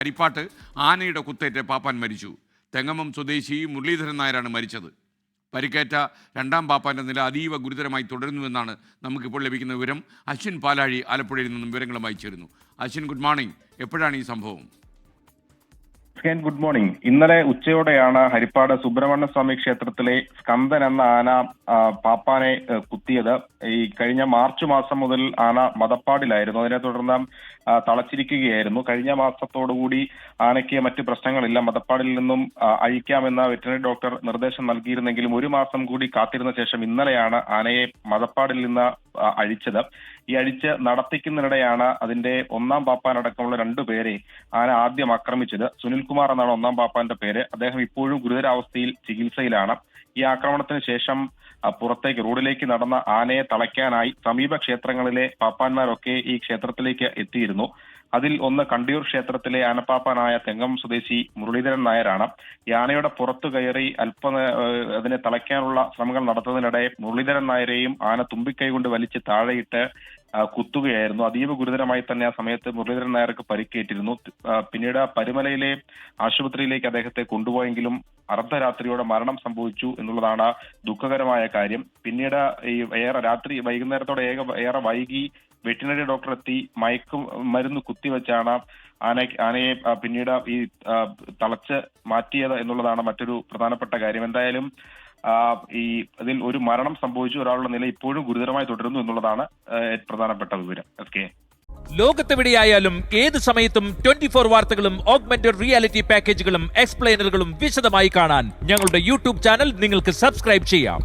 ഹരിപ്പാട്ട് ആനയുടെ കുത്തേറ്റ് പാപ്പാൻ മരിച്ചു. തെങ്ങമം സ്വദേശി മുരളീധരൻ നായരാണ് മരിച്ചത്. പരിക്കേറ്റ രണ്ടാം പാപ്പാൻ്റെ നില അതീവ ഗുരുതരമായി തുടരുന്നുവെന്നാണ് നമുക്കിപ്പോൾ ലഭിക്കുന്ന വിവരം. അശ്വിൻ പാലാഴി ആലപ്പുഴയിൽ നിന്നും വിവരങ്ങളുമായി ചേരുന്നു. Ashwin, good morning. എപ്പോഴാണ് ഈ സംഭവം? Good morning. ഇന്നലെ ഉച്ചയോടെയാണ് ഹരിപ്പാട് സുബ്രഹ്മണ്യ സ്വാമി ക്ഷേത്രത്തിലെ സ്കന്ദൻ എന്ന ആന പാപ്പാനെ കുത്തിയത്. ഈ കഴിഞ്ഞ മാർച്ച് മാസം മുതൽ ആന മദപ്പാടിലായിരുന്നു. അതിനെ തുടർന്ന് തളച്ചിരിക്കുകയായിരുന്നു. കഴിഞ്ഞ മാസത്തോടുകൂടി ആനയ്ക്ക് മറ്റ് പ്രശ്നങ്ങളില്ല, മദപ്പാടിൽ നിന്നും അഴിക്കാമെന്ന വെറ്ററിനറി ഡോക്ടർ നിർദ്ദേശം നൽകിയിരുന്നെങ്കിലും ഒരു മാസം കൂടി കാത്തിരുന്ന ശേഷം ഇന്നലെയാണ് ആനയെ മദപ്പാടിൽ നിന്ന് അഴിച്ചത്. ഈ അഴിച്ച് നടത്തിക്കുന്നതിനിടെയാണ് അതിന്റെ ഒന്നാം പാപ്പാൻ അടക്കമുള്ള രണ്ടുപേരെ ആന ആദ്യം ആക്രമിച്ചത്. സുനിൽകുമാർ എന്നാണ് ഒന്നാം പാപ്പാന്റെ പേര്. അദ്ദേഹം ഇപ്പോഴും ഗുരുതരാവസ്ഥയിൽ ചികിത്സയിലാണ്. ഈ ആക്രമണത്തിന് ശേഷം പുറത്തേക്ക് റോഡിലേക്ക് നടന്ന ആനയെ തളയ്ക്കാനായി സമീപ ക്ഷേത്രങ്ങളിലെ പാപ്പാന്മാരൊക്കെ ഈ ക്ഷേത്രത്തിലേക്ക് എത്തിയിരുന്നു. അതിൽ ഒന്ന് കണ്ടിയൂർ ക്ഷേത്രത്തിലെ ആനപ്പാപ്പാനായ തെങ്ങം സ്വദേശി മുരളീധരൻ നായരാണ്. ഈ ആനയുടെ പുറത്തു കയറി അതിനെ തളയ്ക്കാനുള്ള ശ്രമങ്ങൾ നടത്തുന്നതിനിടെ മുരളീധരൻ നായരെയും ആന തുമ്പിക്കൈ കൊണ്ട് വലിച്ച് താഴെയിട്ട് കുത്തുകയായിരുന്നു. അതീവ ഗുരുതരമായി തന്നെ ആ സമയത്ത് മുരളീധരൻ നായർക്ക് പരിക്കേറ്റിരുന്നു. പിന്നീട് പരുമലയിലെ ആശുപത്രിയിലേക്ക് അദ്ദേഹത്തെ കൊണ്ടുപോയെങ്കിലും അർദ്ധരാത്രിയോടെ മരണം സംഭവിച്ചു എന്നുള്ളതാണ് ദുഃഖകരമായ കാര്യം. പിന്നീട് ഈ വൈകുന്നേരത്തോടെ ഏറെ വൈകി വെറ്റിനറി ഡോക്ടർ എത്തി മരുന്ന് കുത്തിവെച്ചാണ് ആനയെ പിന്നീട് ഈ തളച്ച് മാറ്റിയത് എന്നുള്ളതാണ് മറ്റൊരു പ്രധാനപ്പെട്ട കാര്യം. എന്തായാലും ഇതിൽ ഒരു മരണം സംഭവിച്ചു. ഒരാളുടെ നില ഇപ്പോഴും ഗുരുതരമായി തുടരുന്നു എന്നുള്ളതാണ് പ്രധാനപ്പെട്ട വിവരം. ലോകത്തെവിടെയായാലും ഏത് സമയത്തും 24 വാർത്തകളും ഓഗ്മെന്റഡ് റിയാലിറ്റി പാക്കേജുകളും എക്സ്പ്ലെയിനറുകളും വിശദമായി കാണാൻ ഞങ്ങളുടെ യൂട്യൂബ് ചാനൽ നിങ്ങൾക്ക് സബ്സ്ക്രൈബ് ചെയ്യാം.